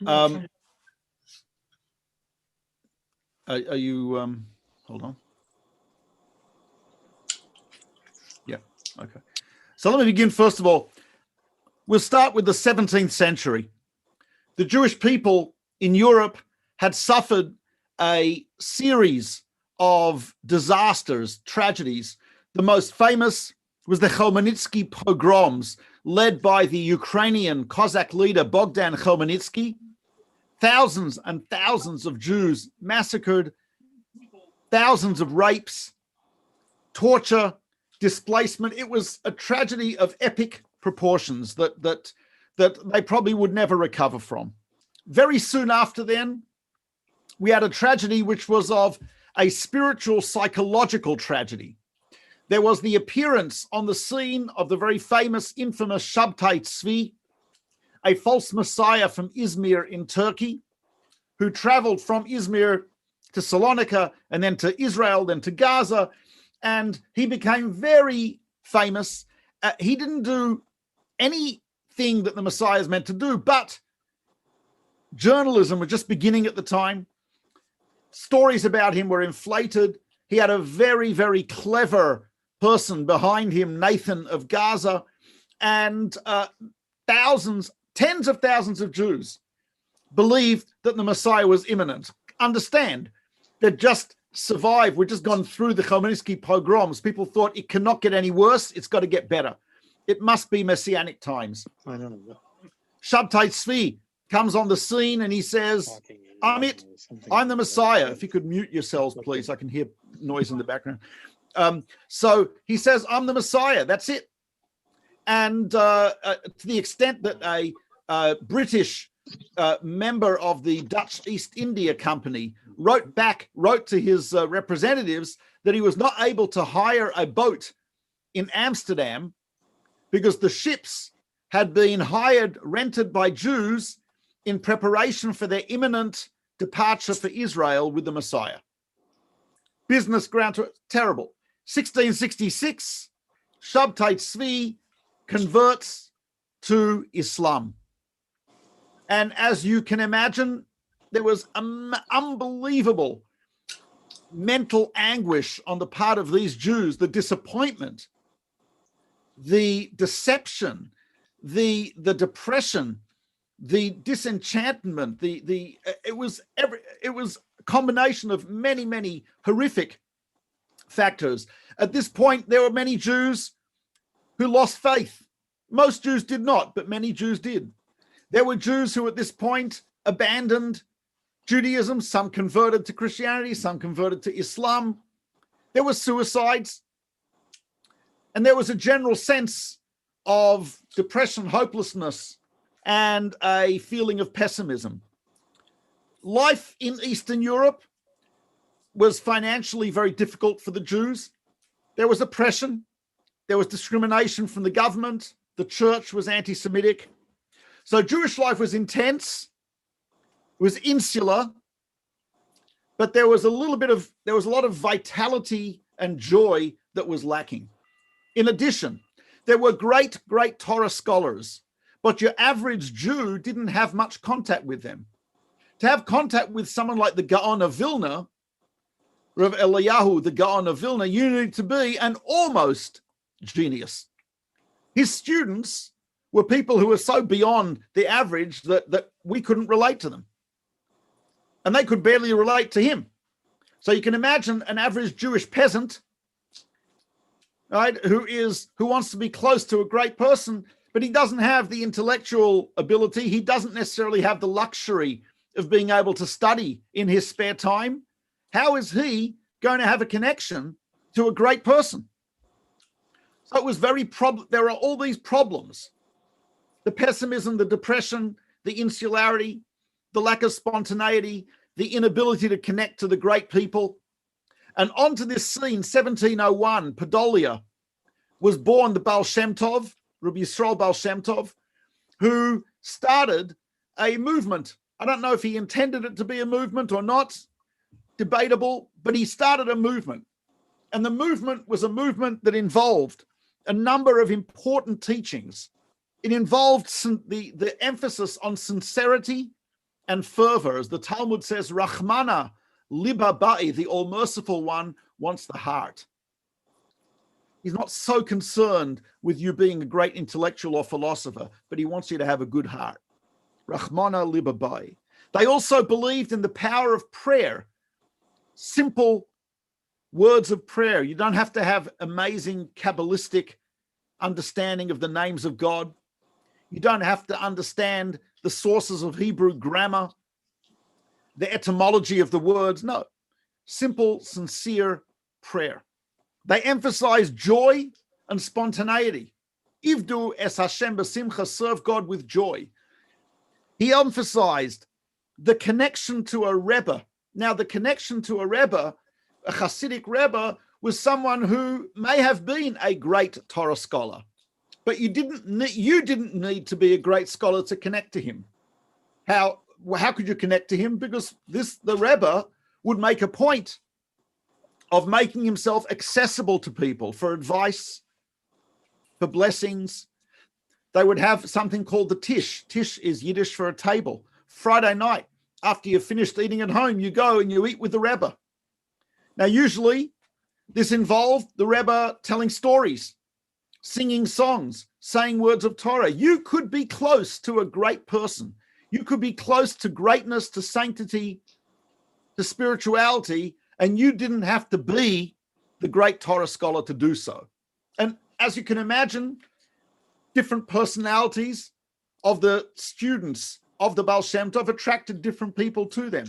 Are you, hold on. Yeah, okay. So let me begin, first of all. We'll start with the 17th century. The Jewish people in Europe had suffered a series of disasters, tragedies. The most famous was the Chmelnytsky pogroms, led by the Ukrainian Cossack leader Bogdan Khmelnytsky. Thousands and thousands of Jews massacred, thousands of rapes, torture, displacement. It was a tragedy of epic proportions that they probably would never recover from. Very soon after then, we had a tragedy which was of a spiritual, psychological tragedy. There was the appearance on the scene of the very famous, infamous Shabtai Tzvi, a false messiah from Izmir in Turkey, who traveled from Izmir to Salonika and then to Israel, then to Gaza, and he became very famous. He didn't do anything that the Messiah is meant to do, but journalism was just beginning at the time. Stories about him were inflated. He had a very, very clever person behind him, Nathan of Gaza, and thousands, tens of thousands of Jews believed that the Messiah was imminent. Understand, they'd just survived. We'd just gone through the Chmelnytsky pogroms. People thought it cannot get any worse. It's got to get better. It must be Messianic times. I don't know. Shabtai Tzvi comes on the scene and he says, I'm it. I'm the Messiah. If you could mute yourselves, please. I can hear noise in the background. So he says, I'm the Messiah. That's it. And to the extent that a British member of the Dutch East India Company wrote to his representatives that he was not able to hire a boat in Amsterdam because the ships had been rented by Jews in preparation for their imminent departure for Israel with the Messiah. Business ground to terrible. 1666, Shabtai Tzvi converts to Islam. And as you can imagine, there was unbelievable mental anguish on the part of these Jews, the disappointment, the deception, the depression, the disenchantment, it was a combination of many horrific factors. At this point, there were many Jews who lost faith. Most Jews did not, but many Jews did. There were Jews who at this point abandoned Judaism. Some converted to Christianity, some converted to Islam. There were suicides. And there was a general sense of depression, hopelessness, and a feeling of pessimism. Life in Eastern Europe was financially very difficult for the Jews. There was oppression. There was discrimination from the government. The church was anti-Semitic. So Jewish life was intense. It was insular. But there was a lot of vitality and joy that was lacking. In addition, there were great Torah scholars, but your average Jew didn't have much contact with them. To have contact with someone like the Gaon of Vilna, Rav Eliyahu, the Gaon of Vilna, you need to be an almost genius. His students were people who were so beyond the average that we couldn't relate to them. And they could barely relate to him. So you can imagine an average Jewish peasant, right, who wants to be close to a great person, but he doesn't have the intellectual ability. He doesn't necessarily have the luxury of being able to study in his spare time. How is he going to have a connection to a great person? So it was there are all these problems. The pessimism, the depression, the insularity, the lack of spontaneity, the inability to connect to the great people. And onto this scene, 1701, Podolia, was born the Baal Shem Tov, Rabbi Yisrael Baal Shem Tov, who started a movement. I don't know if he intended it to be a movement or not, debatable, but he started a movement. And the movement was a movement that involved a number of important teachings. It involved the emphasis on sincerity and fervor. As the Talmud says, Rachmana liba ba'i, the all-merciful one, wants the heart. He's not so concerned with you being a great intellectual or philosopher, but he wants you to have a good heart. Rachmana liba ba'i. They also believed in the power of prayer. Simple words of prayer. You don't have to have amazing Kabbalistic understanding of the names of God. You don't have to understand the sources of Hebrew grammar, the etymology of the words. No, simple, sincere prayer. They emphasize joy and spontaneity. Ivdu es Hashem b'simcha, serve God with joy. He emphasized the connection to a Rebbe. Now, the connection to a Rebbe, a Hasidic Rebbe, was someone who may have been a great Torah scholar, but you didn't need to be a great scholar to connect to him. How could you connect to him? Because the Rebbe would make a point of making himself accessible to people for advice, for blessings. They would have something called the tish. Tish is Yiddish for a table. Friday night, after you've finished eating at home, you go and you eat with the Rebbe. Now, usually this involved the Rebbe telling stories, singing songs, saying words of Torah. You could be close to a great person. You could be close to greatness, to sanctity, to spirituality, and you didn't have to be the great Torah scholar to do so. And as you can imagine, different personalities of the students of the Baal Shem Tov attracted different people to them,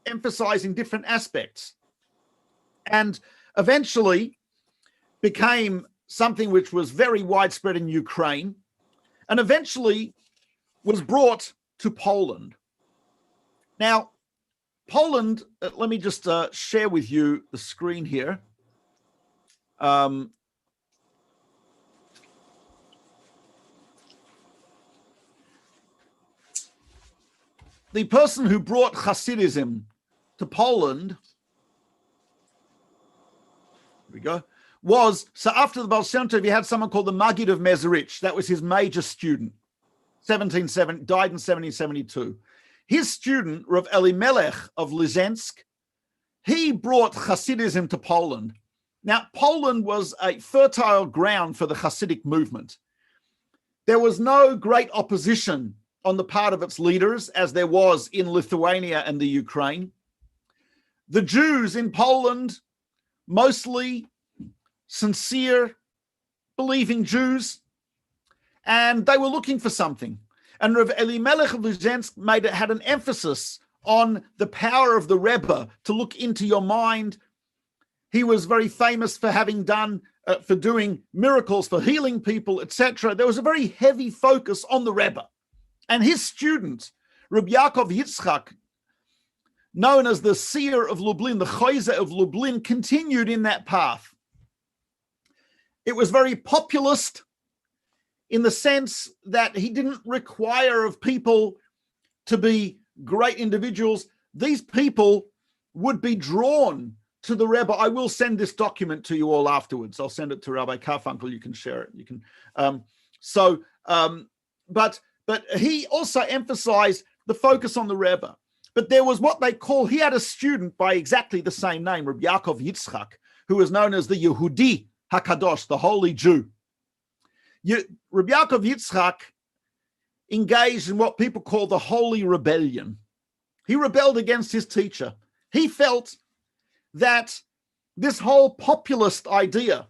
emphasizing different aspects, and eventually became something which was very widespread in Ukraine, and eventually was brought to Poland. Now, Poland, let me just share with you the screen here. The person who brought Hasidism to Poland, here we go, so after the Baal Shem Tov, you had someone called the Maggid of Mezerich. That was his major student, died in 1772. His student, Rav Elimelech of Lizensk, he brought Hasidism to Poland. Now, Poland was a fertile ground for the Hasidic movement. There was no great opposition on the part of its leaders, as there was in Lithuania and the Ukraine. The Jews in Poland, mostly sincere, believing Jews, and they were looking for something. And Rav Elimelech of Lizensk had an emphasis on the power of the Rebbe to look into your mind. He was very famous for having for doing miracles, for healing people, etc. There was a very heavy focus on the Rebbe. And his student, Rabbi Yaakov Yitzchak, known as the seer of Lublin, the Chayzer of Lublin, continued in that path. It was very populist in the sense that he didn't require of people to be great individuals. These people would be drawn to the Rebbe. I will send this document to you all afterwards. I'll send it to Rabbi Karfunkel. You can share it. You can. But he also emphasized the focus on the Rebbe. But there was what they call, he had a student by exactly the same name, Rabbi Yaakov Yitzchak, who was known as the Yehudi HaKadosh, the Holy Jew. Rabbi Yaakov Yitzchak engaged in what people call the Holy Rebellion. He rebelled against his teacher. He felt that this whole populist idea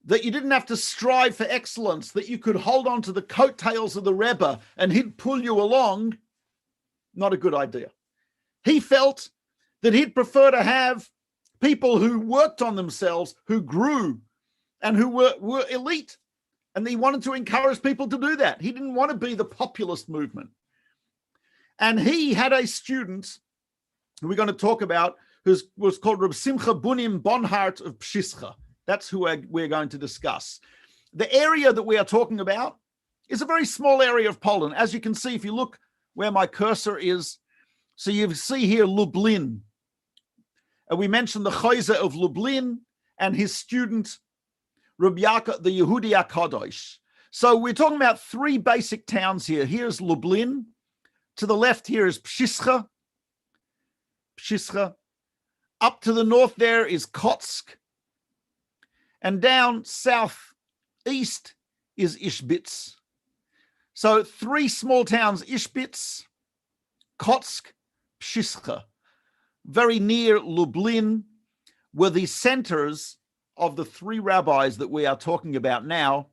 that you didn't have to strive for excellence, that you could hold on to the coattails of the Rebbe and he'd pull you along, not a good idea. He felt that he'd prefer to have people who worked on themselves, who grew, and who were elite. And he wanted to encourage people to do that. He didn't want to be the populist movement. And he had a student who we're going to talk about, who was called Reb Simcha Bunim Bonhart of Pshischa. That's who we're going to discuss. The area that we are talking about is a very small area of Poland. As you can see, if you look where my cursor is, so you see here Lublin. We mentioned the Chayzer of Lublin and his student, Rabbi Yaakov, the Yehudi HaKadosh. So we're talking about three basic towns here. Here's Lublin, To the left here is Pshischa. Pshischa. Up to the north there is Kotzk. And down southeast is Ishbitz. So 3 small towns, Ishbitz, Kotzk, Pshischa, very near Lublin, were the centers of the 3 rabbis that we are talking about now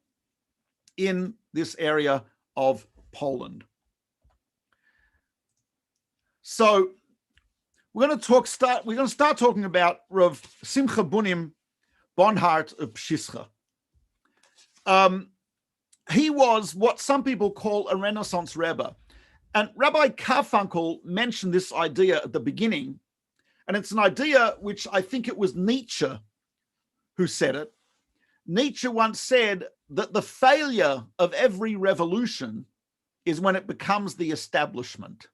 in this area of Poland. So we're going to start talking about Rav Simcha Bunim Bonhart of Pshischa. He was what some people call a Renaissance Rebbe. And Rabbi Carfunkel mentioned this idea at the beginning. And it's an idea which I think it was Nietzsche who said it. Nietzsche once said that the failure of every revolution is when it becomes the establishment.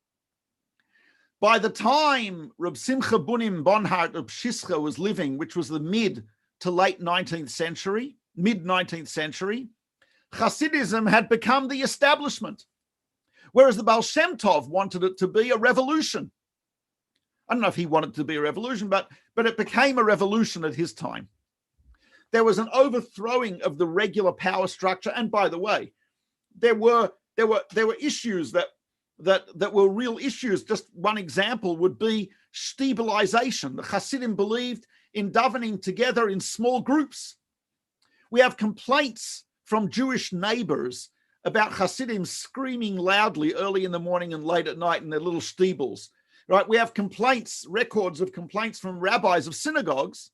By the time Reb Simcha Bunim Bonhart of Pshischa was living, which was the mid to late 19th century, mid-19th century, Hasidism had become the establishment, whereas the Baal Shem Tov wanted it to be a revolution. I don't know if he wanted it to be a revolution, but it became a revolution at his time. There was an overthrowing of the regular power structure, and by the way, there were issues that were real issues. Just one example would be stabilization. The Hasidim believed in davening together in small groups. We have complaints from Jewish neighbors about Hasidim screaming loudly early in the morning and late at night in their little steebles. Right? We have records of complaints from rabbis of synagogues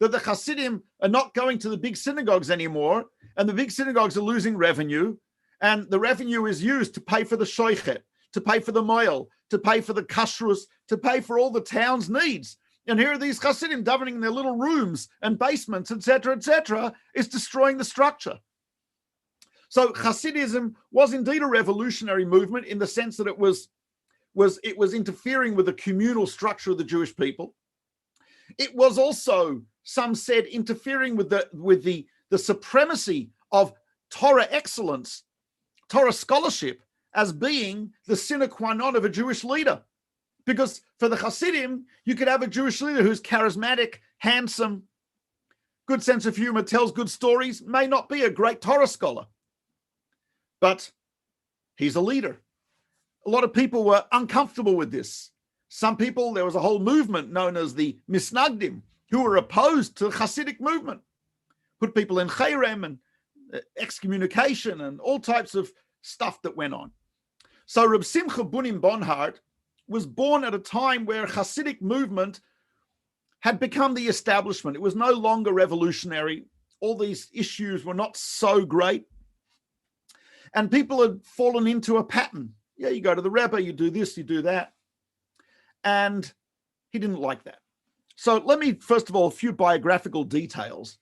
that the Hasidim are not going to the big synagogues anymore, and the big synagogues are losing revenue, and the revenue is used to pay for the shoichet, to pay for the moil, to pay for the kashrus, to pay for all the town's needs. And here are these Hasidim davening in their little rooms and basements, etc., is destroying the structure. So Hasidism was indeed a revolutionary movement in the sense that it was interfering with the communal structure of the Jewish people. It was also, some said, interfering with the supremacy of Torah excellence, Torah scholarship, as being the sine qua non of a Jewish leader. Because for the Hasidim, you could have a Jewish leader who's charismatic, handsome, good sense of humor, tells good stories, may not be a great Torah scholar, but he's a leader. A lot of people were uncomfortable with this. Some people, there was a whole movement known as the Misnagdim, who were opposed to the Hasidic movement, put people in cherem and excommunication and all types of stuff that went on. So Reb Simcha Bunim Bonhart was born at a time where Hasidic movement had become the establishment. It was no longer revolutionary. All these issues were not so great. And people had fallen into a pattern. Yeah, you go to the Rebbe, you do this, you do that. And he didn't like that. So let me, first of all, a few biographical details.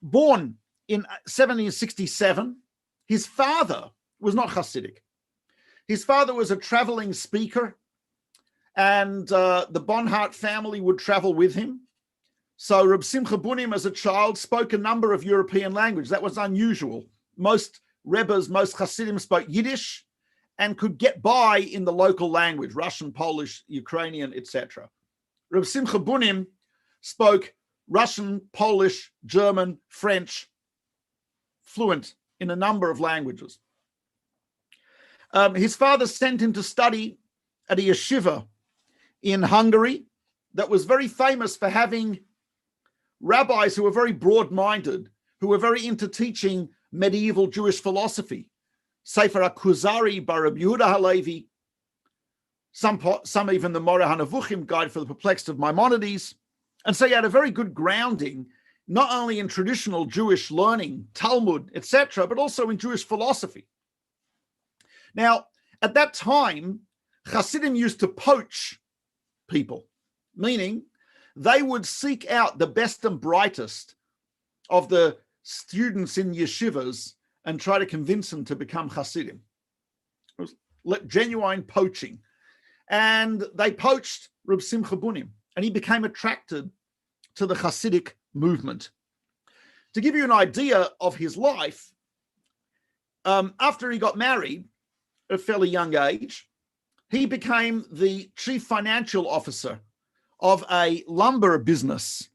Born in 1767, his father was not Hasidic. His father was a traveling speaker, and the Bonhart family would travel with him. So Reb Simcha Bunim, as a child, spoke a number of European languages. That was unusual. Most Rebbes, most Hasidim spoke Yiddish and could get by in the local language, Russian, Polish, Ukrainian, etc. Reb Simcha Bunim spoke Russian, Polish, German, French, fluent in a number of languages. His father sent him to study at a yeshiva in Hungary that was very famous for having rabbis who were very broad-minded, who were very into teaching medieval Jewish philosophy. Sefer HaKuzari by Rabbi Yehuda Halevi, some even the Moreh HaNevuchim, Guide for the Perplexed of Maimonides. And so he had a very good grounding, not only in traditional Jewish learning, Talmud, etc., but also in Jewish philosophy. Now, at that time, Hasidim used to poach people, meaning they would seek out the best and brightest of the students in yeshivas and try to convince them to become Hasidim. It was genuine poaching. And they poached Reb Simcha Bunim, and he became attracted to the Hasidic movement. To give you an idea of his life, after he got married at a fairly young age, he became the chief financial officer of a lumber business.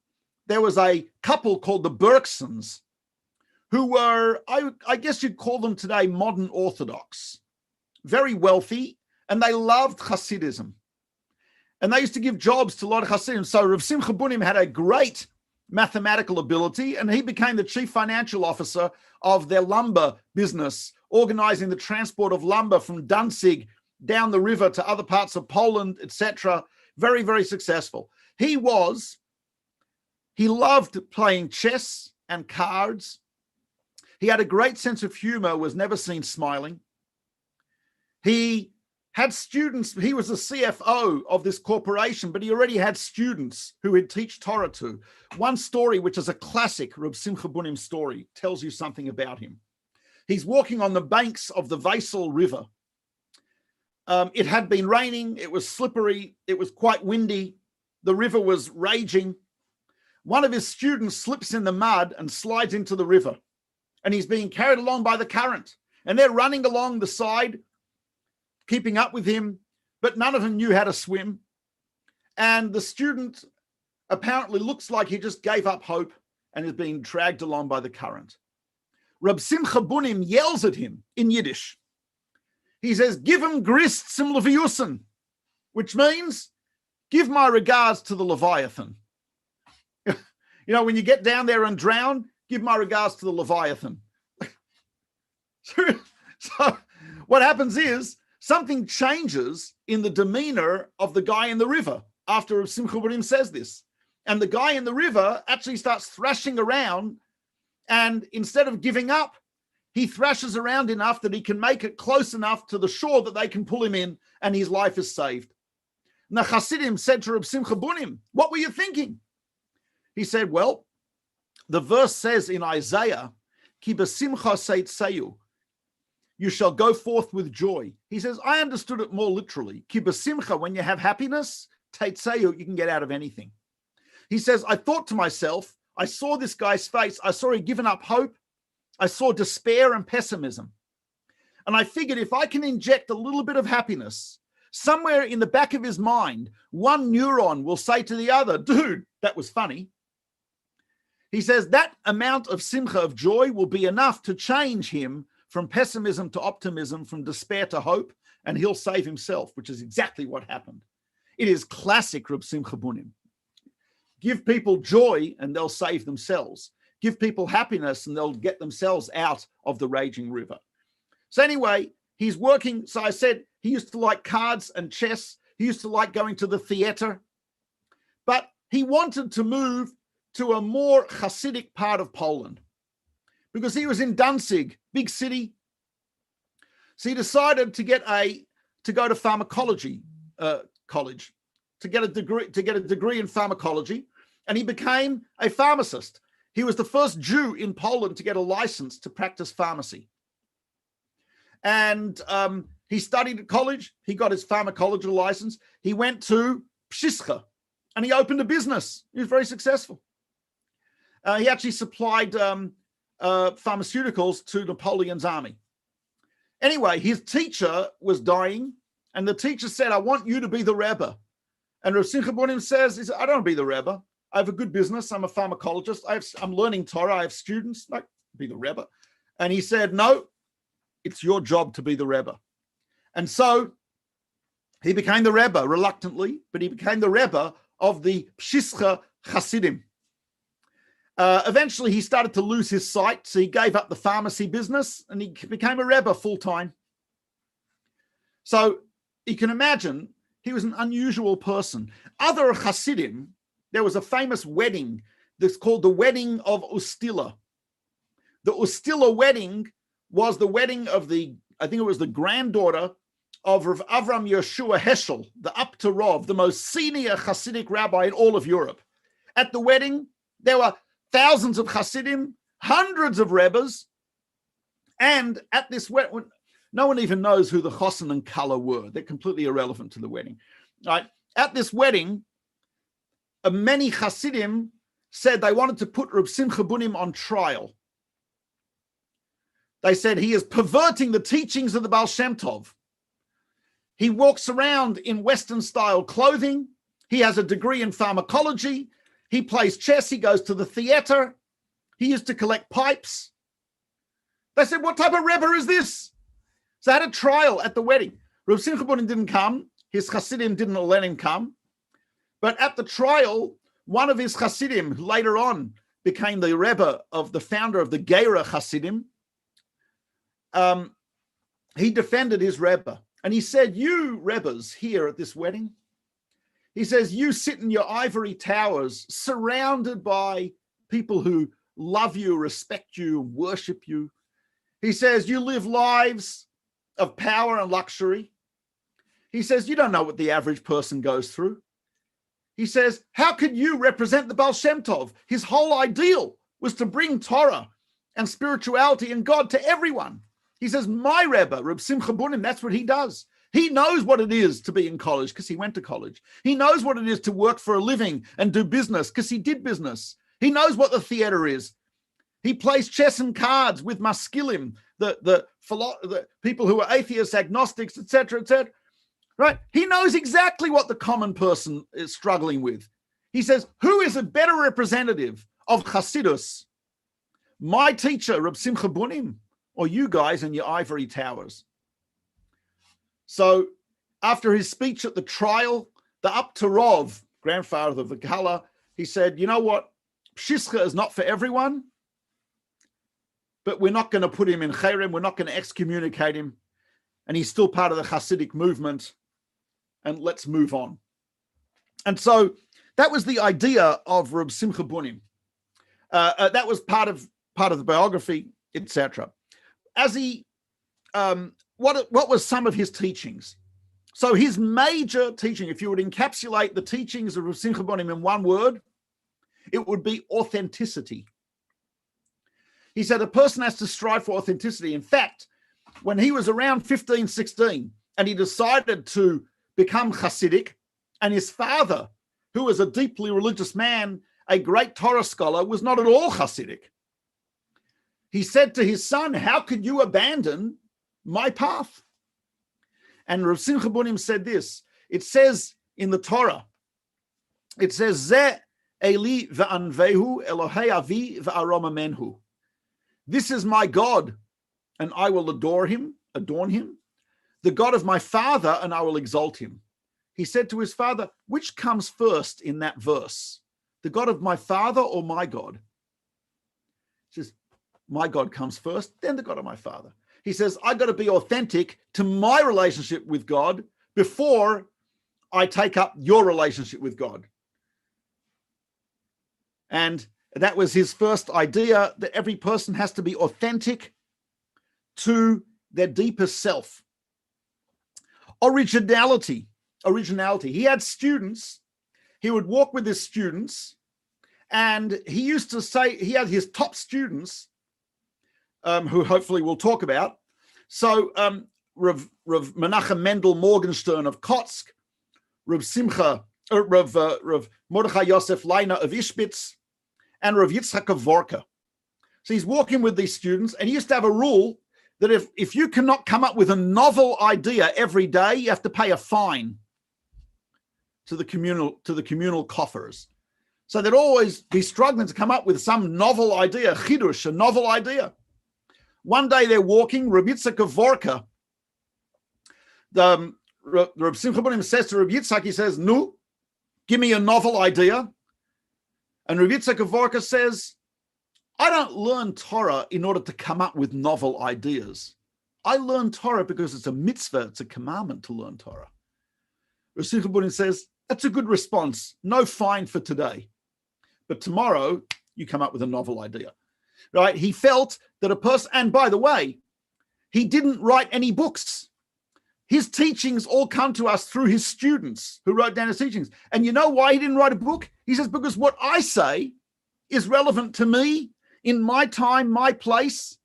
There was a couple called the Bergsons who were, I guess you'd call them today modern Orthodox, very wealthy, and they loved Hasidism. And they used to give jobs to a lot of Hasidim. So Rav Simcha Bunim had a great mathematical ability, and he became the chief financial officer of their lumber business, organizing the transport of lumber from Danzig down the river to other parts of Poland, etc. Very, very successful. He loved playing chess and cards. He had a great sense of humor, was never seen smiling. He had students, he was the CFO of this corporation, but he already had students who he'd teach Torah to. One story, which is a classic Reb Simcha Bunim story, tells you something about him. He's walking on the banks of the Weissel River. It had been raining, it was slippery, it was quite windy, the river was raging. One of his students slips in the mud and slides into the river, and he's being carried along by the current, and they're running along the side, keeping up with him, but none of them knew how to swim. And the student apparently looks like he just gave up hope and is being dragged along by the current. Reb Simcha Bunim yells at him in Yiddish. He says, "Give him grist sim leviusen," which means, give my regards to the Leviathan. You know, when you get down there and drown, give my regards to the Leviathan. So what happens is, something changes in the demeanor of the guy in the river after Simcha Bunim says this. And the guy in the river actually starts thrashing around, and instead of giving up, he thrashes around enough that he can make it close enough to the shore that they can pull him in, and his life is saved. And the Hasidim said to Reb Simcha Bunim, "What were you thinking?" He said, "Well, the verse says in Isaiah, Ki b'simcha seitzeyu, you shall go forth with joy." He says, I understood it more literally. Ki b'simcha, when you have happiness, teitzeyu, you can get out of anything. He says, I thought to myself, I saw this guy's face, I saw he'd given up hope, I saw despair and pessimism. And I figured if I can inject a little bit of happiness, somewhere in the back of his mind, one neuron will say to the other, dude, that was funny. He says that amount of simcha, of joy, will be enough to change him from pessimism to optimism, from despair to hope, and he'll save himself, which is exactly what happened. It is classic Reb Simcha Bunim. Give people joy and they'll save themselves. Give people happiness and they'll get themselves out of the raging river. So anyway, he's working. So I said he used to like cards and chess. He used to like going to the theater. But he wanted to move to a more Hasidic part of Poland because he was in Danzig, big city. So he decided to go to pharmacology college to get a degree in pharmacology, and he became a pharmacist. He was the first Jew in Poland to get a license to practice pharmacy. And he studied at college. He got his pharmacology license. He went to Pshischa and he opened a business. He was very successful. He actually supplied pharmaceuticals to Napoleon's army. Anyway, his teacher was dying, and the teacher said, I want you to be the Rebbe. And Rav Simcha Bunim says, I don't want to be the Rebbe. I have a good business. I'm a pharmacologist. I'm learning Torah. I have students. No, be the Rebbe. And he said, no, it's your job to be the Rebbe. And so he became the Rebbe reluctantly, but he became the Rebbe of the Pshischa Hasidim. Eventually, he started to lose his sight, so he gave up the pharmacy business and he became a Rebbe full-time. So you can imagine he was an unusual person. Other Hasidim, there was a famous wedding that's called the Wedding of Ustila. The Ustila wedding was the wedding of I think it was the granddaughter of Rav Avram Yeshua Heschel, the Upter Rov, the most senior Hasidic rabbi in all of Europe. At the wedding, there were thousands of Hasidim, hundreds of Rebbes, and at this wedding, no one even knows who the Chosin and Kala were. They're completely irrelevant to the wedding. Right? At this wedding, many Hasidim said they wanted to put Reb Simcha Bunim on trial. They said he is perverting the teachings of the Baal Shem Tov. He walks around in Western style clothing. He has a degree in pharmacology. He plays chess. He goes to the theater. He used to collect pipes. They said, what type of Rebbe is this? So I had a trial at the wedding. Reb Simcha Bunim didn't come. His Hasidim didn't let him come. But at the trial, one of his Hasidim, who later on became the Rebbe of the founder of the Geira Hasidim, he defended his Rebbe. And he said, you Rebbes here at this wedding, he says, you sit in your ivory towers surrounded by people who love you, respect you, worship you. He says, you live lives of power and luxury. He says, you don't know what the average person goes through. He says, how could you represent the Baal Shem Tov? His whole ideal was to bring Torah and spirituality and God to everyone. He says, my Rebbe, Reb Simcha Bunim, that's what he does. He knows what it is to be in college because he went to college. He knows what it is to work for a living and do business because he did business. He knows what the theater is. He plays chess and cards with maskilim, the people who are atheists, agnostics, etc., etc. Right? He knows exactly what the common person is struggling with. He says, who is a better representative of Chassidus? My teacher, Reb Simcha Bunim, or you guys in your ivory towers? So after his speech at the trial, the Up-to-Rov, grandfather of the Kala, he said, you know what? Pshischa is not for everyone, but we're not going to put him in Cherem. We're not going to excommunicate him. And he's still part of the Hasidic movement. And let's move on. And so that was the idea of Reb Simcha Bunim. That was part of the biography, etc. As he, what was some of his teachings? So his major teaching, if you would encapsulate the teachings of Reb Simcha Bunim in one word, it would be authenticity. He said a person has to strive for authenticity. In fact, when he was around 15, 16, and he decided to become Hasidic, and his father, who was a deeply religious man, a great Torah scholar, was not at all Hasidic. He said to his son, how could you abandon my path? And Rav Simcha Bunim said this. It says in the Torah, it says, Ze Eli v'anvehu Elohei avi v'aroma menhu. This is my God, and I will adorn him, the God of my father, and I will exalt him. He said to his father, which comes first in that verse? The God of my father or my God? He says, my God comes first, then the God of my father. He says, I got to be authentic to my relationship with God before I take up your relationship with God. And that was his first idea, that every person has to be authentic to their deepest self. Originality. He had students. He would walk with his students, and he used to say, he had his top students, who hopefully we'll talk about. So Rav Menachem Mendel Morgenstern of Kotzk, Rav Mordechai Yosef Leiner of Ishbitz, and Rav Yitzchak of Vorka. So he's walking with these students, and he used to have a rule that if you cannot come up with a novel idea every day, you have to pay a fine to the communal coffers. So they'd always be struggling to come up with some novel idea, chidush, a novel idea. One day they're walking, Rav Yitzchak of Vorka, Rav Simcha Bunim says to Rav Yitzchak, he says, "No, give me a novel idea." And Rav Yitzchak of Vorka says, I don't learn Torah in order to come up with novel ideas. I learn Torah because it's a mitzvah, it's a commandment to learn Torah. Rav Simcha Bunim says, that's a good response. No fine for today. But tomorrow, you come up with a novel idea. Right? He felt that a person, and by the way, he didn't write any books. His teachings all come to us through his students who wrote down his teachings. And you know why he didn't write a book? He says, because what I say is relevant to me in my time, my place,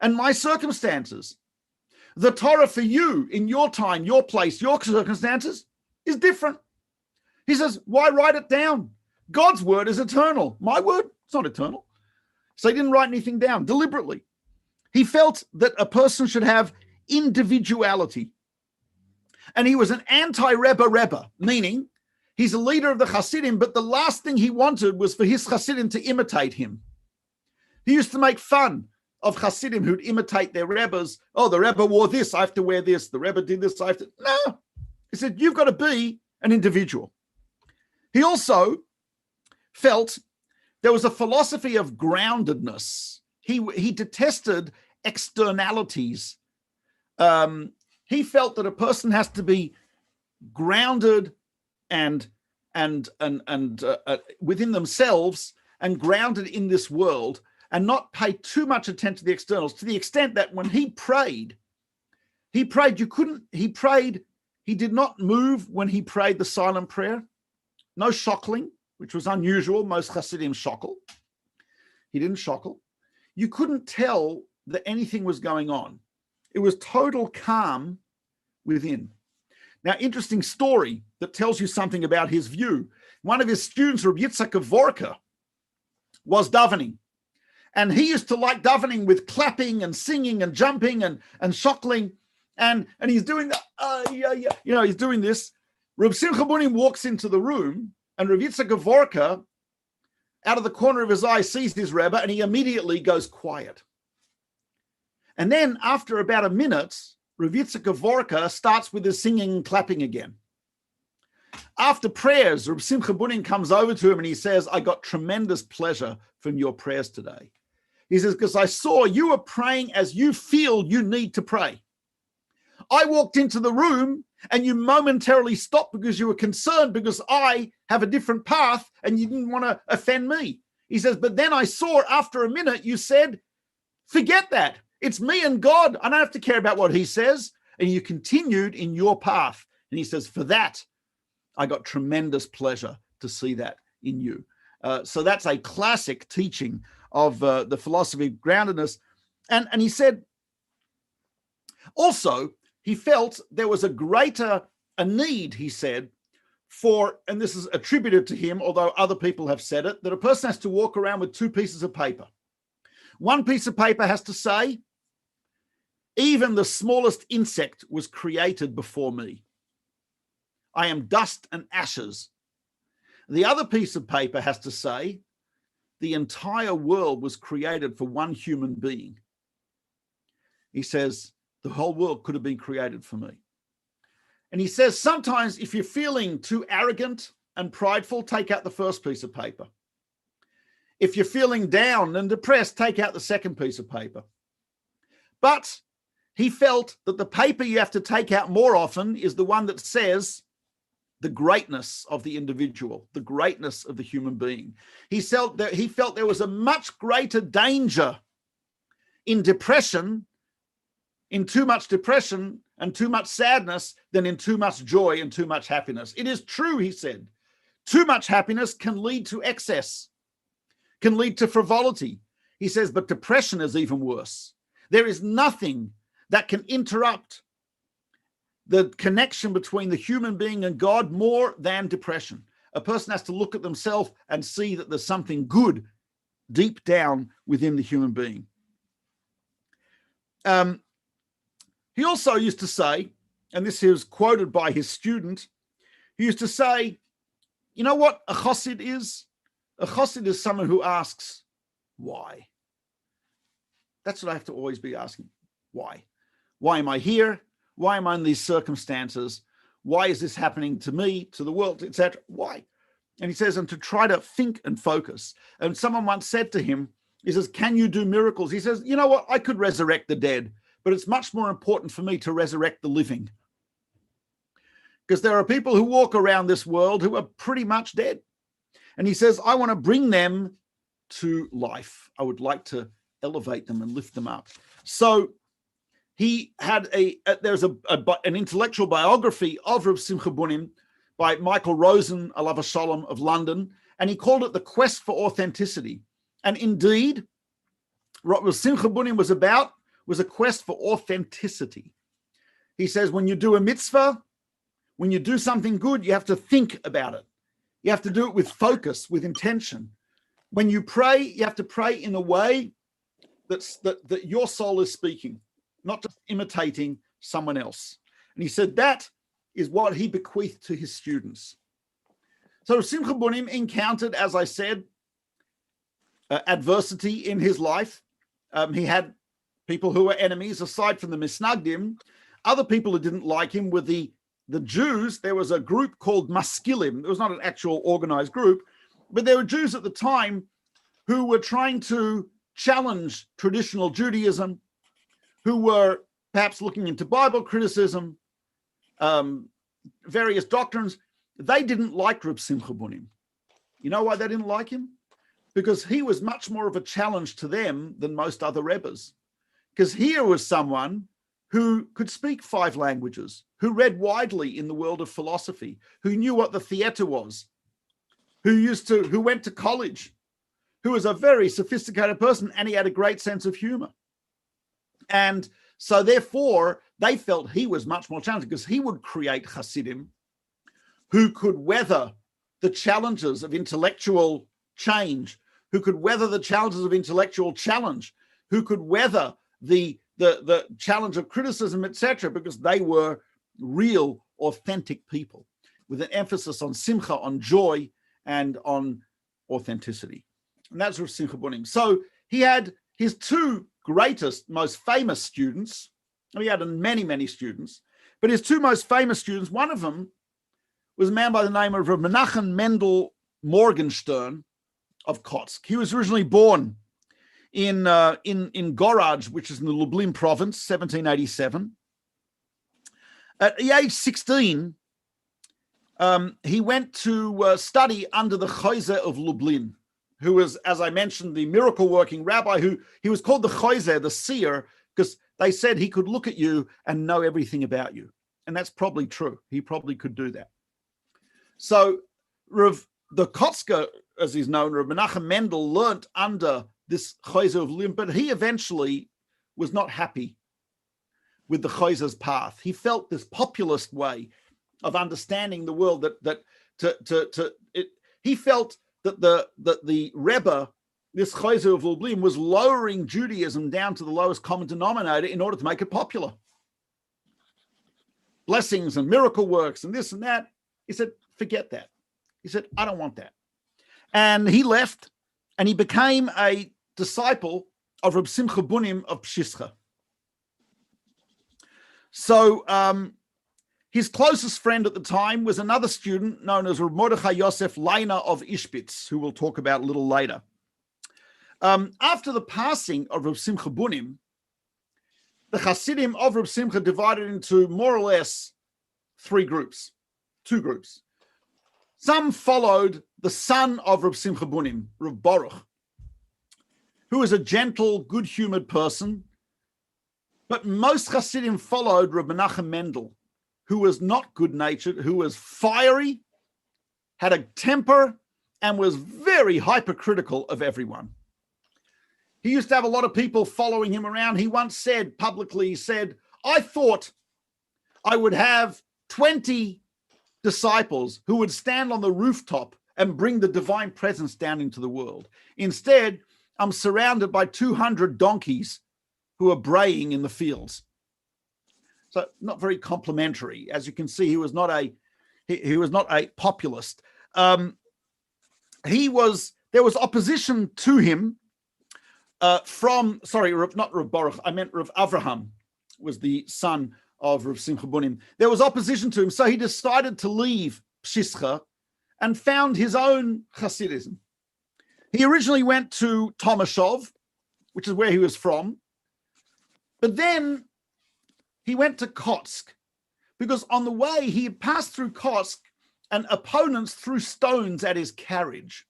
and my circumstances. The Torah for you in your time, your place, your circumstances is different. He says, why write it down? God's word is eternal. My word, it's not eternal. So he didn't write anything down deliberately. He felt that a person should have individuality. And he was an anti-Rebbe, meaning he's a leader of the Hasidim, but the last thing he wanted was for his Hasidim to imitate him. He used to make fun of Hasidim who'd imitate their Rebbes. Oh, the Rebbe wore this, I have to wear this. The Rebbe did this, I have to... No. He said, you've got to be an individual. He also felt there was a philosophy of groundedness. He detested externalities. He felt that a person has to be grounded and within themselves and grounded in this world, and not pay too much attention to the externals, to the extent that when he prayed, he did not move when he prayed the silent prayer. No shockling, which was unusual. Most Hasidim shockle. He didn't shockle. You couldn't tell that anything was going on. It was total calm within. Now, interesting story that tells you something about his view. One of his students, Rabbi Yitzhak, was davening. And he used to like davening with clapping and singing and jumping and shockling. And he's doing he's doing this. Reb Simcha Bunim walks into the room, and Reb Yitzhak out of the corner of his eye sees his Rebbe, and he immediately goes quiet. And then after about a minute, Reb Yitzhak starts with his singing and clapping again. After prayers, Reb Simcha Bunim comes over to him and he says, I got tremendous pleasure from your prayers today. He says, because I saw you were praying as you feel you need to pray. I walked into the room and you momentarily stopped because you were concerned because I have a different path and you didn't want to offend me. He says, but then I saw after a minute, you said, forget that. It's me and God. I don't have to care about what he says. And you continued in your path. And he says, for that, I got tremendous pleasure to see that in you. So that's a classic teaching of the philosophy of groundedness. And he said, also, he felt there was a need, he said, for, and this is attributed to him, although other people have said it, that a person has to walk around with two pieces of paper. One piece of paper has to say, even the smallest insect was created before me. I am dust and ashes. The other piece of paper has to say, the entire world was created for one human being. He says, the whole world could have been created for me. And he says, sometimes if you're feeling too arrogant and prideful, take out the first piece of paper. If you're feeling down and depressed, take out the second piece of paper. But he felt that the paper you have to take out more often is the one that says the greatness of the individual, the greatness of the human being. He felt there was a much greater danger in depression, in too much depression and too much sadness than in too much joy and too much happiness. It is true, he said, too much happiness can lead to excess, can lead to frivolity. He says, but depression is even worse. There is nothing that can interrupt the connection between the human being and God more than depression. A person has to look at themselves and see that there's something good deep down within the human being. He also used to say, and this is quoted by his student, he used to say, you know what a chassid is? A chassid is someone who asks, why? That's what I have to always be asking. Why? Why am I here? Why am I in these circumstances? Why is this happening to me, to the world, etc.? Why? And he says, and to try to think and focus. And someone once said to him, he says, can you do miracles? He says, you know what? I could resurrect the dead, but it's much more important for me to resurrect the living. Because there are people who walk around this world who are pretty much dead. And he says, I want to bring them to life. I would like to elevate them and lift them up. So he had there's an intellectual biography of Reb Simcha Bunim by Michael Rosen, alav shalom, of London, and he called it The Quest for Authenticity. And indeed, what Reb Simcha Bunim was about was a quest for authenticity. He says, when you do a mitzvah, when you do something good, you have to think about it. You have to do it with focus, with intention. When you pray, you have to pray in a way that your soul is speaking, not just imitating someone else. And he said that is what he bequeathed to his students. So Simcha Bunim encountered, as I said, adversity in his life. He had people who were enemies, aside from the Misnagdim. Other people who didn't like him were the Jews. There was a group called Maskilim. It was not an actual organized group, but there were Jews at the time who were trying to challenge traditional Judaism, who were perhaps looking into Bible criticism, various doctrines. They didn't like Reb Simcha Bunim. You know why they didn't like him? Because he was much more of a challenge to them than most other Rebbes. Because here was someone who could speak 5 languages, who read widely in the world of philosophy, who knew what the theater was, who went to college, who was a very sophisticated person, and he had a great sense of humor. And so therefore, they felt he was much more challenging because he would create Hasidim who could weather the challenges of intellectual change, who could weather the challenges of intellectual challenge, who could weather the challenge of criticism, etc., because they were real, authentic people with an emphasis on simcha, on joy, and on authenticity. And that's Rav Simcha Bunim. So he had his 2 greatest, most famous students. He had many, many students, but his 2 most famous students, one of them was a man by the name of Rav Menachem Mendel Morgenstern of Kotzk. He was originally born in Goraj, which is in the Lublin province, 1787. At the age 16, he went to study under the Chayzer of Lublin, who was, as I mentioned, the miracle-working rabbi. Who he was called the Chayzer, the seer, because they said he could look at you and know everything about you. And that's probably true. He probably could do that. So the Kotzk, as he's known, Rav Menachem Mendel, learnt under this Chayzer of Lublin, but he eventually was not happy with the Chayzer's path. He felt this populist way of understanding the world he felt that the Rebbe, this Chayzer of Lublin, was lowering Judaism down to the lowest common denominator in order to make it popular. Blessings and miracle works and this and that. He said, forget that. He said, I don't want that. And he left and he became a disciple of Reb Simcha Bunim of Pshischa. So his closest friend at the time was another student known as Reb Mordechai Yosef Leiner of Ishbitz, who we'll talk about a little later. After the passing of Reb Simcha Bunim, the Hasidim of Reb Simcha divided into more or less 2 groups. Some followed the son of Reb Simcha Bunim, Reb Baruch, who was a gentle, good-humored person. But most Hasidim followed Reb Menachem Mendel, who was not good-natured, who was fiery, had a temper, and was very hypercritical of everyone. He used to have a lot of people following him around. He once said publicly, I thought I would have 20 disciples who would stand on the rooftop and bring the divine presence down into the world. Instead, I'm surrounded by 200 donkeys who are braying in the fields. So not very complimentary. As you can see, he was not a populist. There was opposition to him not Rav Baruch, I meant Rav Avraham was the son of Rav Simcha Bunim. There was opposition to him, so he decided to leave Pshischa and found his own Hasidism. He originally went to Tomashov, which is where he was from, but then he went to Kotzk, because on the way he had passed through Kotzk and opponents threw stones at his carriage.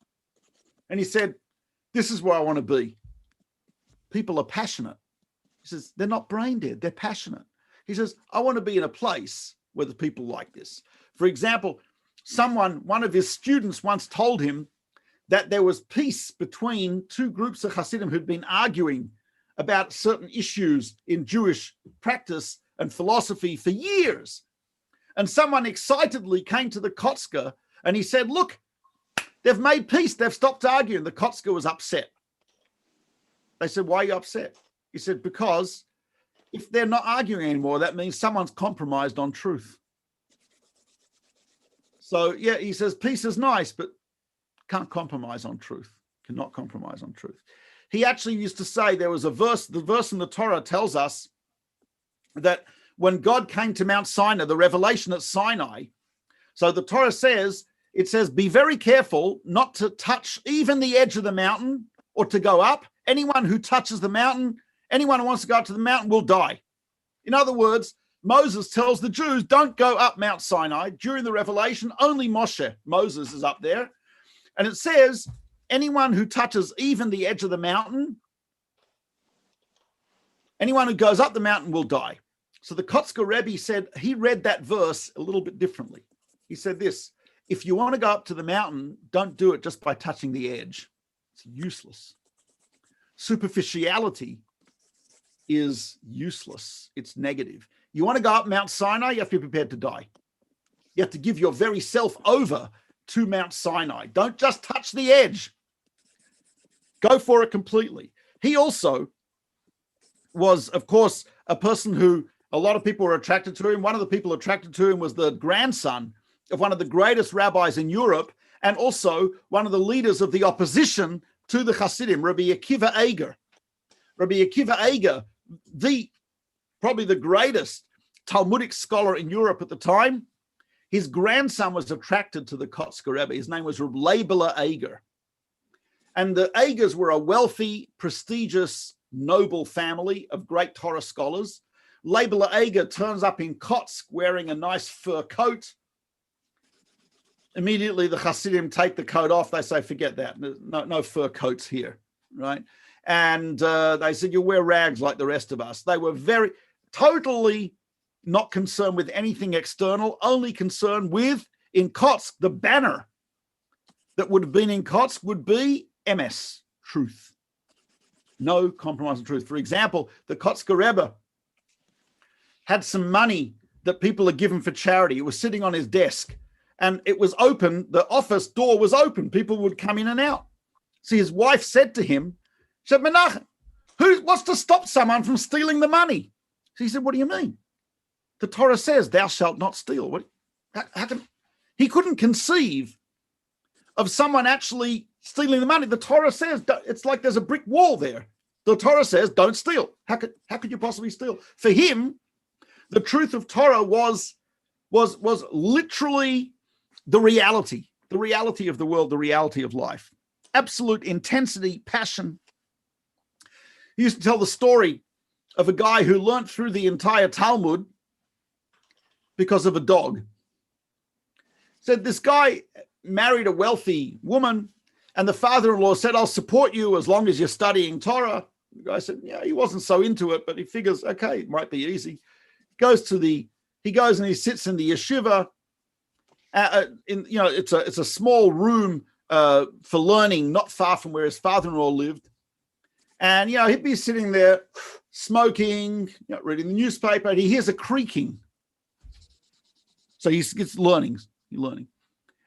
And he said, this is where I want to be. People are passionate. He says, they're not brain dead, they're passionate. He says, I want to be in a place where the people like this. For example, one of his students once told him that there was peace between 2 groups of Hasidim who'd been arguing about certain issues in Jewish practice and philosophy for years. And someone excitedly came to the Kotzk and he said, look, they've made peace. They've stopped arguing. The Kotzk was upset. They said, why are you upset? He said, because if they're not arguing anymore, that means someone's compromised on truth. So, yeah, he says, peace is nice, but can't compromise on truth. Cannot compromise on truth. He actually used to say there was a verse, the verse in the Torah tells us that when God came to Mount Sinai, the revelation at Sinai, so the Torah says, it says, be very careful not to touch even the edge of the mountain or to go up. Anyone who touches the mountain, anyone who wants to go up to the mountain will die. In other words, Moses tells the Jews, don't go up Mount Sinai. During the revelation, only Moses is up there. And it says, anyone who touches even the edge of the mountain, anyone who goes up the mountain will die. So the Kotzk Rebbe said, he read that verse a little bit differently. He said this, if you want to go up to the mountain, don't do it just by touching the edge. It's useless. Superficiality is useless. It's negative. You want to go up Mount Sinai, you have to be prepared to die. You have to give your very self over to Mount Sinai. Don't just touch the edge. Go for it completely. He also was, of course, a person who a lot of people were attracted to him. One of the people attracted to him was the grandson of one of the greatest rabbis in Europe, and also one of the leaders of the opposition to the Hasidim, Rabbi Akiva Eiger. Rabbi Akiva Eiger, probably the greatest Talmudic scholar in Europe at the time, his grandson was attracted to the Kotzk Rebbe. His name was Rabbi Eiger. And the Eigers were a wealthy, prestigious, noble family of great Torah scholars. Rabbi Eiger turns up in Kotzk wearing a nice fur coat. Immediately, the Hasidim take the coat off. They say, forget that. No fur coats here, right? And they said, you wear rags like the rest of us. They were totally not concerned with anything external, only concerned with, in Kotzk, the banner that would have been in Kotzk would be MS, truth. No compromise on truth. For example, the Kotzk Rebbe had some money that people had given for charity. It was sitting on his desk and it was open. The office door was open. People would come in and out. So his wife said to him, she said, Menachem, what's to stop someone from stealing the money? So he said, what do you mean? The Torah says, thou shalt not steal. He couldn't conceive of someone actually stealing the money. The Torah says, it's like there's a brick wall there. The Torah says, don't steal. How could you possibly steal? For him, the truth of Torah was literally the reality of the world, the reality of life. Absolute intensity, passion. He used to tell the story of a guy who learnt through the entire Talmud because of a dog. Said this guy married a wealthy woman and the father-in-law said, I'll support you as long as you're studying Torah. The guy said, yeah, he wasn't so into it, but he figures, okay, it might be easy. He goes and he sits in the yeshiva. It's a small room for learning, not far from where his father-in-law lived. And, he'd be sitting there smoking, reading the newspaper, and he hears a creaking. So he gets learning.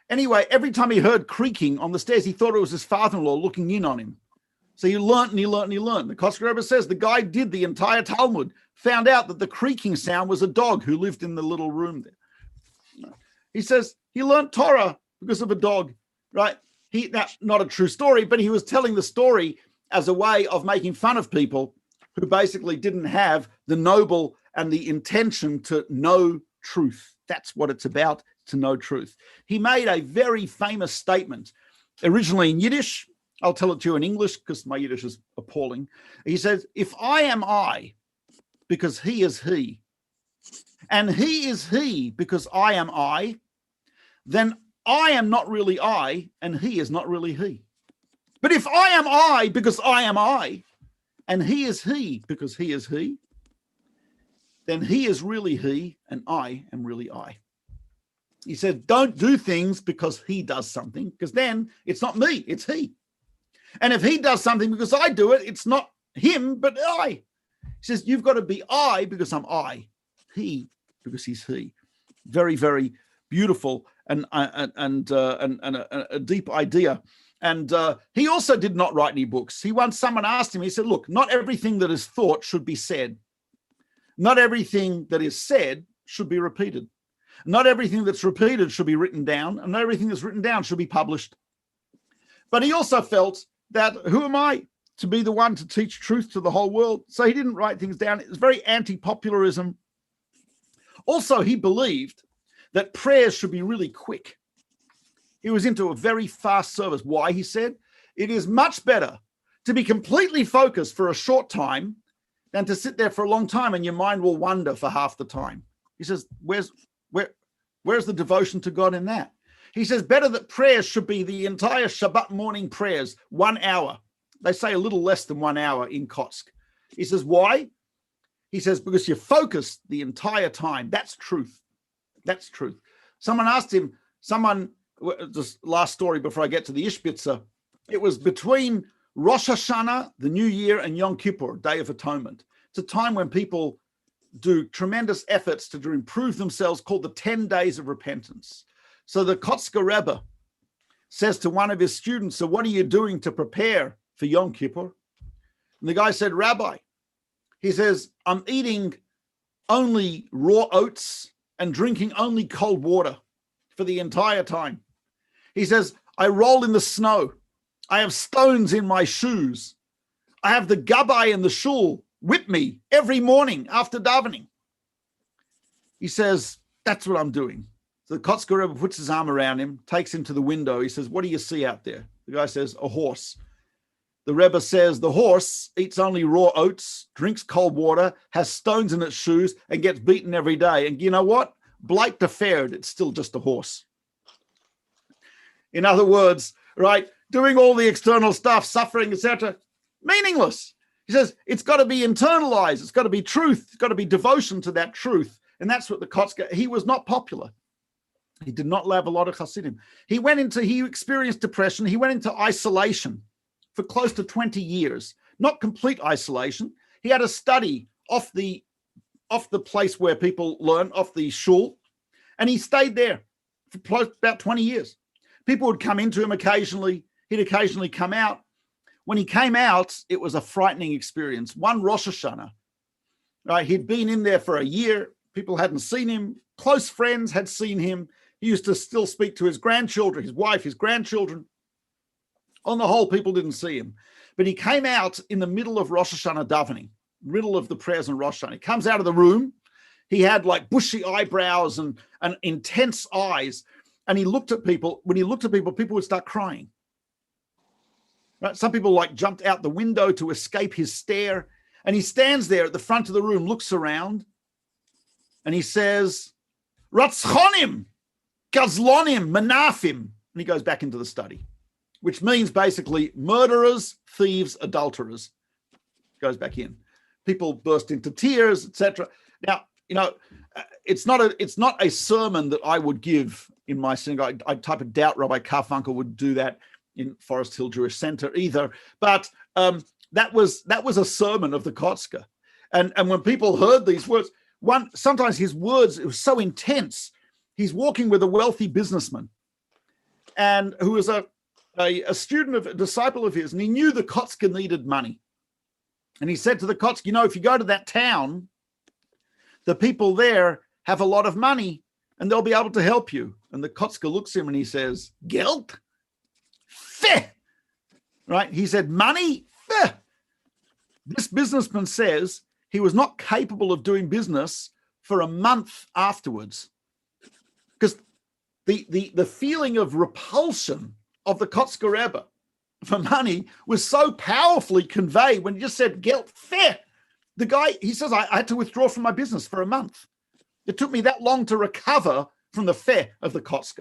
Anyway, every time he heard creaking on the stairs, he thought it was his father-in-law looking in on him. So he learned and he learned and he learned. The Kotzk Rebbe says the guy did the entire Talmud, found out that the creaking sound was a dog who lived in the little room there. He says he learned Torah because of a dog, right? That's not a true story, but he was telling the story as a way of making fun of people who basically didn't have the noble and the intention to know truth. That's what it's about, to know truth. He made a very famous statement, originally in Yiddish. I'll tell it to you in English because my Yiddish is appalling. He says, if I am I, because he is he, and he is he because I am I, then I am not really I, and he is not really he. But if I am I because I am I, and he is he because he is he, then he is really he, and I am really I. He said, don't do things because he does something, because then it's not me, it's he. And if he does something because I do it, it's not him, but I. He says, you've got to be I because I'm I, he because he's he. Very, very beautiful and a deep idea. And he also did not write any books. Someone asked him, he said, look, not everything that is thought should be said. Not everything that is said should be repeated. Not everything that's repeated should be written down, and not everything that's written down should be published. But he also felt that, who am I to be the one to teach truth to the whole world? So he didn't write things down. It was very anti-popularism. Also, he believed that prayers should be really quick. He was into a very fast service. Why? He said, it is much better to be completely focused for a short time than to sit there for a long time and your mind will wander for half the time. He says, where's the devotion to God in that? He says, better that prayers should be the entire Shabbat morning prayers, 1 hour. They say a little less than 1 hour in Kotzk. He says, why? He says, because you're focused the entire time. That's truth. That's truth. Someone asked him, this last story before I get to the Ishbitz, it was between Rosh Hashanah, the New Year, and Yom Kippur, Day of Atonement. It's a time when people do tremendous efforts to improve themselves, called the 10 days of repentance. So the Kotzk Rebbe says to one of his students, so what are you doing to prepare for Yom Kippur? And the guy said, Rabbi, he says, I'm eating only raw oats and drinking only cold water for the entire time. He says, I roll in the snow. I have stones in my shoes. I have the gabbai and the shul whip me every morning after davening. He says, that's what I'm doing. So the Kotzk Rebbe puts his arm around him, takes him to the window. He says, what do you see out there? The guy says, a horse. The Rebbe says, the horse eats only raw oats, drinks cold water, has stones in its shoes, and gets beaten every day. And you know what? Blight deferred, it's still just a horse. In other words, right, doing all the external stuff, suffering, etc., meaningless. He says, it's got to be internalized. It's got to be truth. It's got to be devotion to that truth. And that's what the Kotzk, he was not popular. He did not have a lot of Hasidim. He experienced depression. He went into isolation for close to 20 years, not complete isolation. He had a study off the place where people learn, off the shul, and he stayed there for about 20 years. People would come into him occasionally. He'd occasionally come out. When he came out, it was a frightening experience. One Rosh Hashanah, right? He'd been in there for a year. People hadn't seen him. Close friends had seen him. He used to still speak to his grandchildren, his wife, his grandchildren. On the whole, people didn't see him. But he came out in the middle of Rosh Hashanah davening, middle of the prayers on Rosh Hashanah. He comes out of the room. He had like bushy eyebrows and intense eyes. And he looked at people. When he looked at people, people would start crying. Right? Some people like jumped out the window to escape his stare. And he stands there at the front of the room, looks around, and he says, Ratzchonim, Gazlonim, Manafim. And he goes back into the study, which means basically murderers, thieves, adulterers. Goes back in. People burst into tears, etc. Now, you know, it's not a sermon that I would give in my synagogue. I type of doubt Rabbi Carfunkel would do that in Forest Hill Jewish Center either. But that was a sermon of the Kotzk. And when people heard these words, sometimes his words, it was so intense. He's walking with a wealthy businessman, and who was a disciple of his, and he knew the Kotzk needed money. And he said to the Kotzk, you know, if you go to that town, the people there have a lot of money and they'll be able to help you. And the Kotzk looks at him and he says, Geld? Feh! Right? He said, money? Feh! This businessman says he was not capable of doing business for a month afterwards, because the feeling of repulsion of the Kotzk Rebbe for money was so powerfully conveyed when he just said, Geld, fair. The guy, he says, I had to withdraw from my business for a month. It took me that long to recover from the feh of the Kotzk.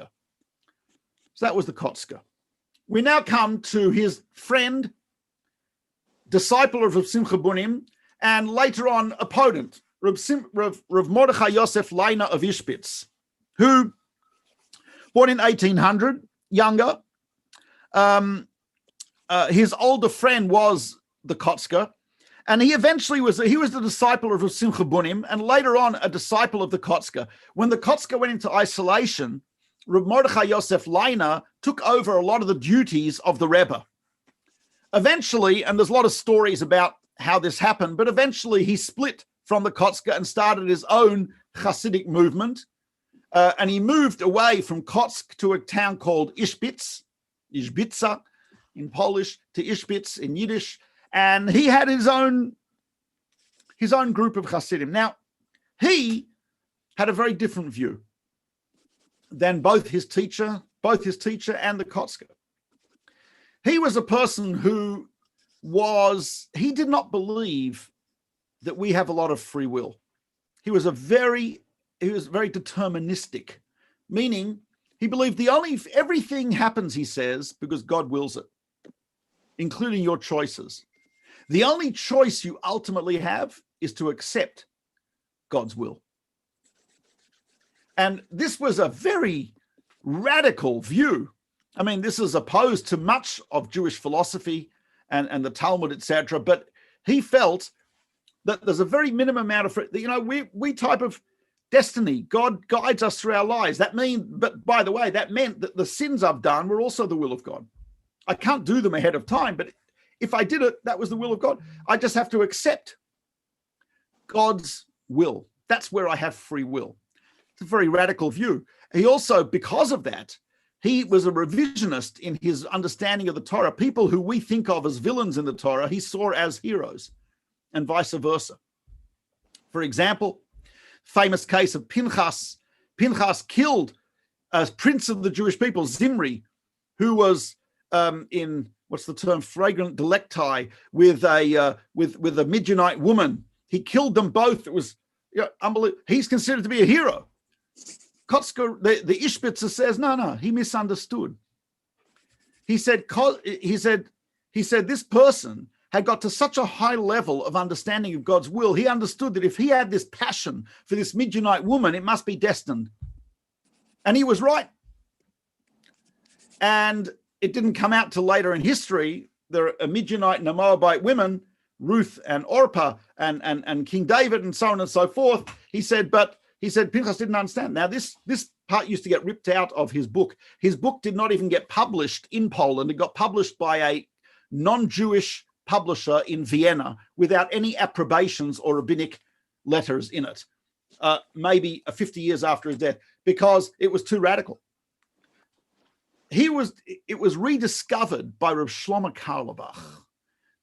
So that was the Kotzk. We now come to his friend, disciple of Rav Simcha Bunim, and later on opponent, Rav Mordechai Yosef Leiner of Ishbitz, who, born in 1800, younger. His older friend was the Kotzk, and he eventually was the disciple of Rav Simcha Bunim, and later on a disciple of the Kotzk. When the Kotzk went into isolation, Rav Mordechai Yosef Leiner took over a lot of the duties of the Rebbe. Eventually, and there's a lot of stories about how this happened, but eventually he split from the Kotzk and started his own Hasidic movement. and he moved away from Kotzk to a town called Ishbitz, Ishbitza in Polish, to Ishbitz in Yiddish, and he had his own group of Hasidim. Now, he had a very different view than both his teacher and the Kotzk. He was a person who he did not believe that we have a lot of free will. He was very deterministic, meaning he believed everything happens, he says, because God wills it, including your choices. The only choice you ultimately have is to accept God's will. And this was a very radical view. I mean, this is opposed to much of Jewish philosophy and the Talmud, etc. But he felt that there's a very minimum amount of, we type of destiny. God guides us through our lives. But by the way, that meant that the sins I've done were also the will of God. I can't do them ahead of time, but if I did it, that was the will of God. I just have to accept God's will. That's where I have free will. It's a very radical view. He also, because of that, he was a revisionist in his understanding of the Torah. People who we think of as villains in the Torah, he saw as heroes, and vice versa. For example, famous case of Pinchas. Pinchas killed a prince of the Jewish people, Zimri, who was in, what's the term, flagrant delicti with a Midianite woman. He killed them both. It was unbelievable. He's considered to be a hero. Kotzk, the Ishbitz says, no, he misunderstood. He said this person had got to such a high level of understanding of God's will. He understood that if he had this passion for this Midianite woman, it must be destined. And he was right. And it didn't come out till later in history. There are Midianite and Moabite women, Ruth and Orpah and King David and so on and so forth. He said Pinchas didn't understand. Now, this part used to get ripped out of his book. His book did not even get published in Poland. It got published by a non-Jewish publisher in Vienna without any approbations or rabbinic letters in it, maybe 50 years after his death, because it was too radical. It was rediscovered by Reb Shlomo Carlebach,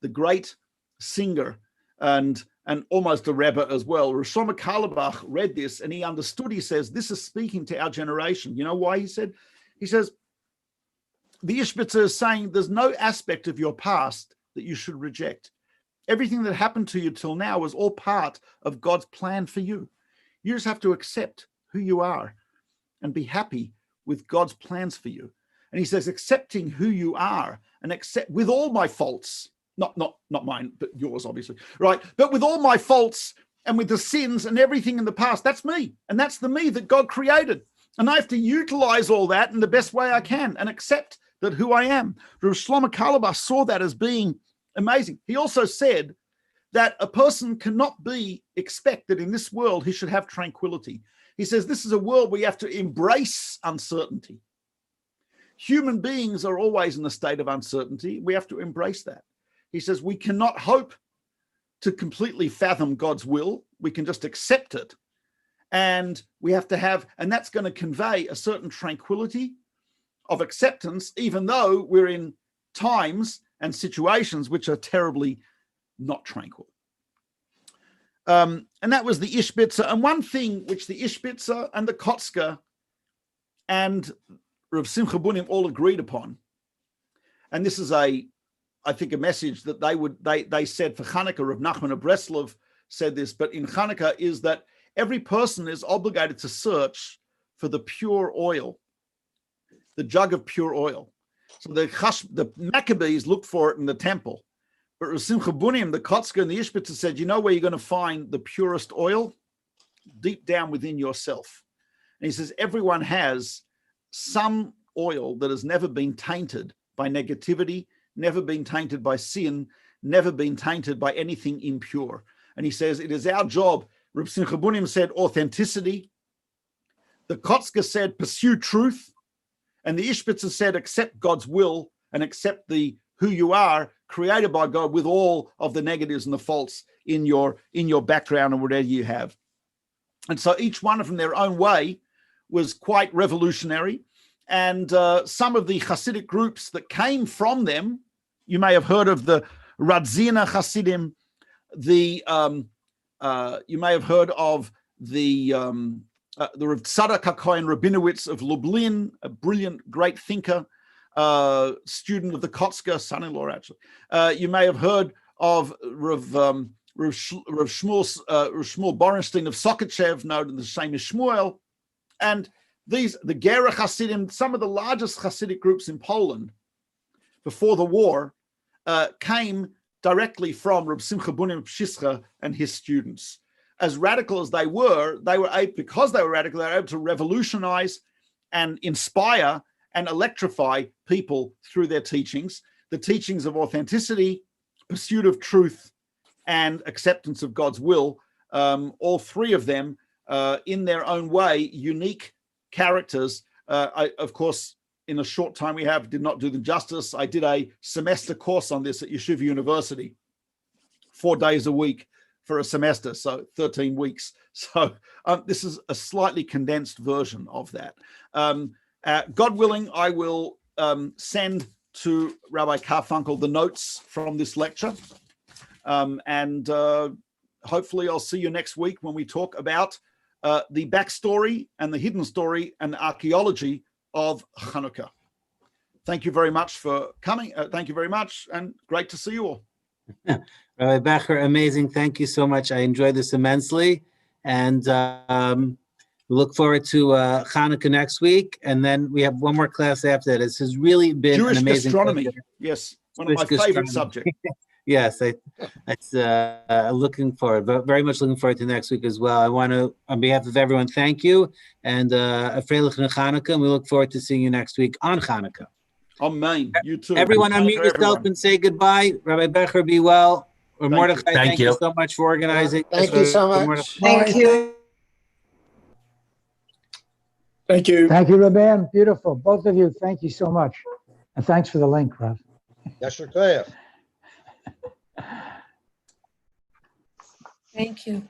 the great singer and almost a Rebbe as well. Reb Shlomo Carlebach read this and he understood. He says, this is speaking to our generation. You know why? He says, the Ishbitz is saying there's no aspect of your past that you should reject. Everything that happened to you till now was all part of God's plan for you. You just have to accept who you are and be happy with God's plans for you. And he says, accepting who you are and accept with all my faults, not mine, but yours, obviously, right? But with all my faults and with the sins and everything in the past, that's me. And that's the me that God created. And I have to utilize all that in the best way I can and accept that who I am. Rav Shlomo Carlebach saw that as being amazing. He also said that a person cannot be expected in this world, he should have tranquility. He says this is a world where you have to embrace uncertainty. Human beings are always in a state of uncertainty. We have to embrace that. He says we cannot hope to completely fathom God's will. We can just accept it. And we have to have, and that's going to convey a certain tranquility of acceptance, even though we're in times and situations which are terribly not tranquil. And that was the Ishbitzer. And one thing which the Ishbitzer and the Kotzk and Rav Simcha Bunim all agreed upon, and this is I think a message that they said for Hanukkah. Rav Nachman of Breslov said this, but in Hanukkah is that every person is obligated to search for the pure oil, the jug of pure oil. So the Maccabees looked for it in the temple, but Rav Simcha Bunim, the Kotzk and the Ishbitz said, you know where you're going to find the purest oil? Deep down within yourself. And he says everyone has some oil that has never been tainted by negativity, never been tainted by sin, never been tainted by anything impure. And he says it is our job. Reb Simcha Bunim said authenticity. The Kotzk said pursue truth. And the Ishbitz said accept God's will and accept who you are, created by God, with all of the negatives and the faults in your background and whatever you have. And so each one of them, their own way, was quite revolutionary. And some of the Hasidic groups that came from them, you may have heard of the Radzina Hasidim, you may have heard of the Rav Tzadok HaKohen Rabinowitz of Lublin, a brilliant, great thinker, student of the Kotzk, son-in-law actually. You may have heard of Rav Shmuel Borenstein of Sokachev, known the same as Shmuel, and the Gera Hasidim, some of the largest Hasidic groups in Poland before the war, came directly from Reb Simcha Bunim Pshischa and his students. As radical as they were able, because they were radical, they were able to revolutionize and inspire and electrify people through their teachings, the teachings of authenticity, pursuit of truth, and acceptance of God's will. All three of them, in their own way, unique characters. Of course, in a short time we have, did not do them justice. I did a semester course on this at Yeshiva University, 4 days a week for a semester, so 13 weeks. So this is a slightly condensed version of that. God willing, I will send to Rabbi Carfunkel the notes from this lecture. And hopefully I'll see you next week when we talk about the backstory and the hidden story and the archaeology of Hanukkah. Thank you very much for coming. Thank you very much, and great to see you all. Rabbi Becher, amazing. Thank you so much. I enjoyed this immensely, and we look forward to Hanukkah next week, and then we have one more class after that. This has really been Jewish an amazing gastronomy. class. Yes, one of my favorite subjects. Yes, it's looking forward, but very much looking forward to next week as well. I want to, on behalf of everyone, thank you, and a freilich Hanukkah, and we look forward to seeing you next week on Hanukkah. Amen. You too. Everyone unmute yourself and say goodbye. Rabbi Becher, be well. Or Mordechai, thank you so much for organizing. Thank you so much. Thank you. Thank you. Thank you, Rabbi. Beautiful. Both of you, thank you so much. And thanks for the link, Rav. Yasher Koyach. Thank you.